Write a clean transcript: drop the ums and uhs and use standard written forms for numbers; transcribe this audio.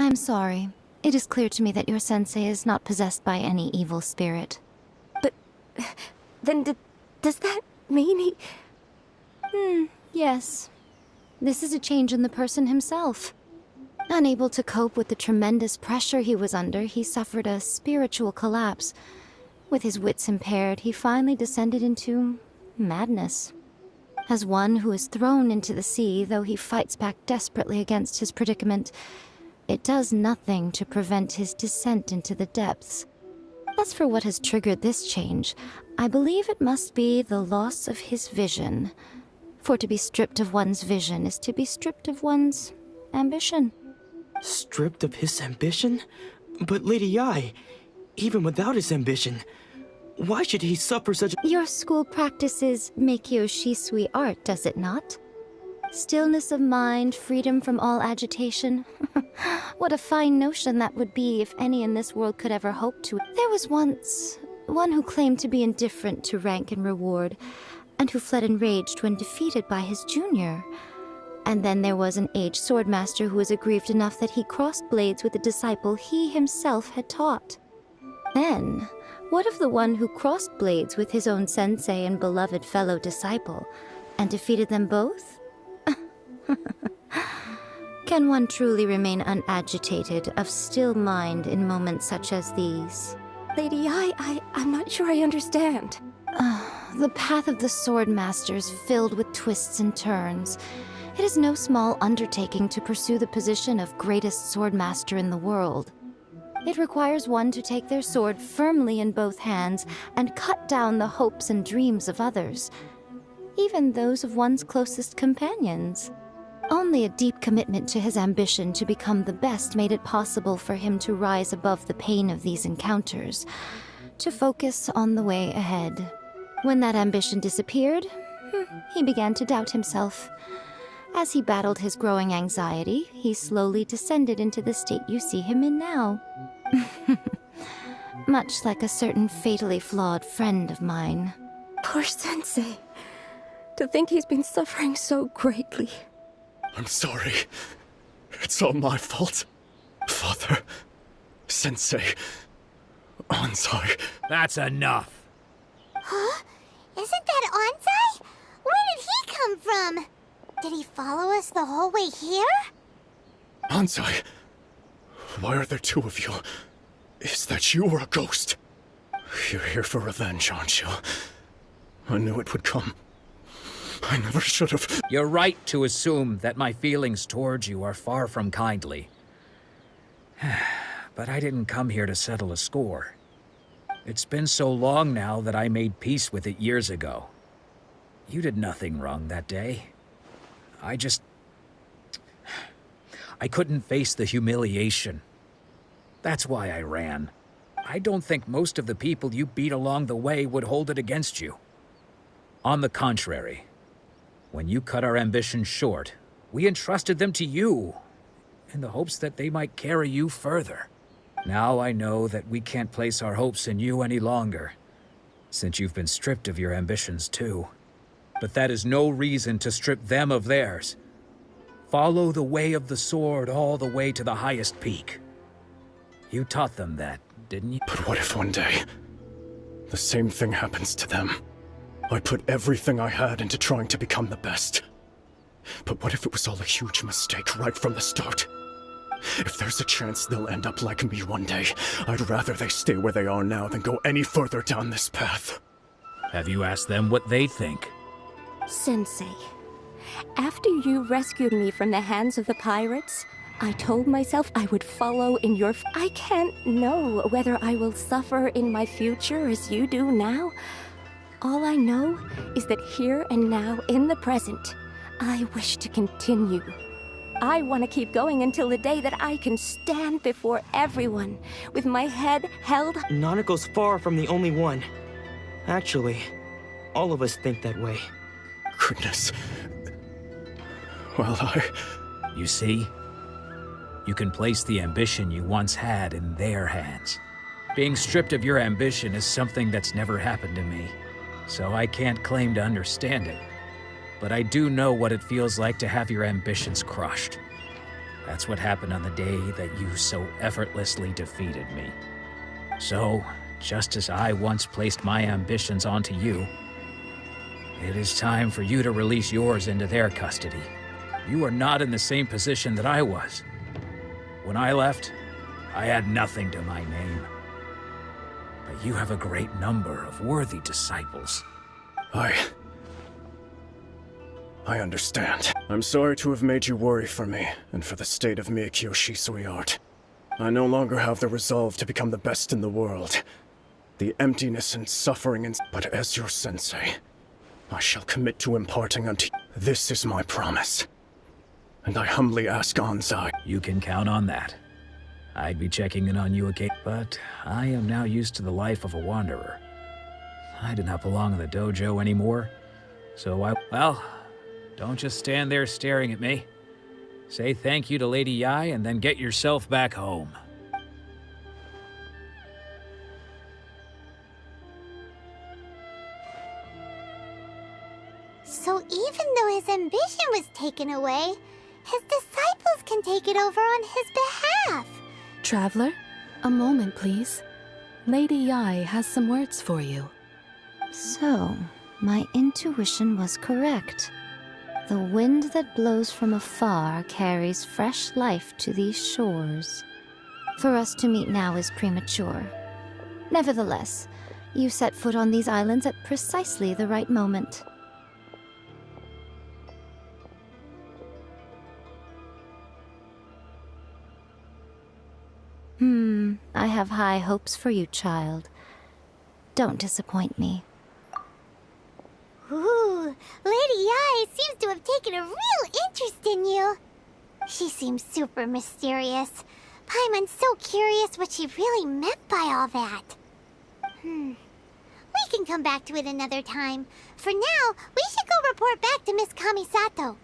I'm sorry. It is clear to me that your sensei is not possessed by any evil spirit. But then does that mean he... Yes. This is a change in the person himself. Unable to cope with the tremendous pressure he was under, he suffered a spiritual collapse. With his wits impaired, he finally descended into madness. As one who is thrown into the sea, though he fights back desperately against his predicament, it does nothing to prevent his descent into the depths. As for what has triggered this change, I believe it must be the loss of his vision. For to be stripped of one's vision is to be stripped of one's ambition. Stripped of his ambition? But Lady Yae, even without his ambition, why should he suffer such... Your school practices Meikyo Shisui art, does it not? Stillness of mind, freedom from all agitation. What a fine notion that would be if any in this world could ever hope to. There was once one who claimed to be indifferent to rank and reward, and who fled enraged when defeated by his junior. And then there was an aged swordmaster who was aggrieved enough that he crossed blades with a disciple he himself had taught. Then, what of the one who crossed blades with his own sensei and beloved fellow disciple, and defeated them both? Can one truly remain unagitated, of still mind in moments such as these? Lady Yae, I'm not sure I understand. The path of the Swordmaster is filled with twists and turns. It is no small undertaking to pursue the position of greatest Swordmaster in the world. It requires one to take their sword firmly in both hands and cut down the hopes and dreams of others, even those of one's closest companions. Only a deep commitment to his ambition to become the best made it possible for him to rise above the pain of these encounters, to focus on the way ahead. When that ambition disappeared, he began to doubt himself. As he battled his growing anxiety, he slowly descended into the state you see him in now. Much like a certain fatally flawed friend of mine. Poor Sensei. To think he's been suffering so greatly. I'm sorry. It's all my fault. Father, Sensei, Anzai. That's enough. Huh? Isn't that Anzai? Where did he come from? Did he follow us the whole way here? Anzai, why are there two of you? Is that you or a ghost? You're here for revenge, aren't you? I knew it would come. I never should have. You're right to assume that my feelings towards you are far from kindly. But I didn't come here to settle a score. It's been so long now that I made peace with it years ago. You did nothing wrong that day. I couldn't face the humiliation. That's why I ran. I don't think most of the people you beat along the way would hold it against you. On the contrary, when you cut our ambitions short, we entrusted them to you, in the hopes that they might carry you further. Now I know that we can't place our hopes in you any longer, since you've been stripped of your ambitions too. But that is no reason to strip them of theirs. Follow the way of the sword all the way to the highest peak. You taught them that, didn't you? But what if one day, the same thing happens to them? I put everything I had into trying to become the best. But what if it was all a huge mistake right from the start? If there's a chance they'll end up like me one day, I'd rather they stay where they are now than go any further down this path. Have you asked them what they think? Sensei, after you rescued me from the hands of the pirates, I told myself I would follow in your I can't know whether I will suffer in my future as you do now. All I know is that here and now, in the present, I wish to continue. I want to keep going until the day that I can stand before everyone, with my head held... Nanako's far from the only one. Actually, all of us think that way. Goodness. Well, You see? You can place the ambition you once had in their hands. Being stripped of your ambition is something that's never happened to me, so I can't claim to understand it. But I do know what it feels like to have your ambitions crushed. That's what happened on the day that you so effortlessly defeated me. So, just as I once placed my ambitions onto you, it is time for you to release yours into their custody. You are not in the same position that I was. When I left, I had nothing to my name. But you have a great number of worthy disciples. I understand. I'm sorry to have made you worry for me, and for the state of Miyakyo Shisui art. I no longer have the resolve to become the best in the world. The emptiness and suffering but as your sensei, I shall commit to imparting unto you. This is my promise. And I humbly ask Anzai. You can count on that. I'd be checking in on you again, but I am now used to the life of a wanderer. I do not belong in the dojo anymore, so well, don't just stand there staring at me. Say thank you to Lady Yai and then get yourself back home. So even though his ambition was taken away, his disciples can take it over on his behalf. Traveler, a moment, please. Lady Yai has some words for you. So, my intuition was correct. The wind that blows from afar carries fresh life to these shores. For us to meet now is premature. Nevertheless, you set foot on these islands at precisely the right moment. I have high hopes for you, child. Don't disappoint me. Ooh, Lady Yai seems to have taken a real interest in you. She seems super mysterious. Paimon's so curious what she really meant by all that. We can come back to it another time. For now, we should go report back to Miss Kamisato.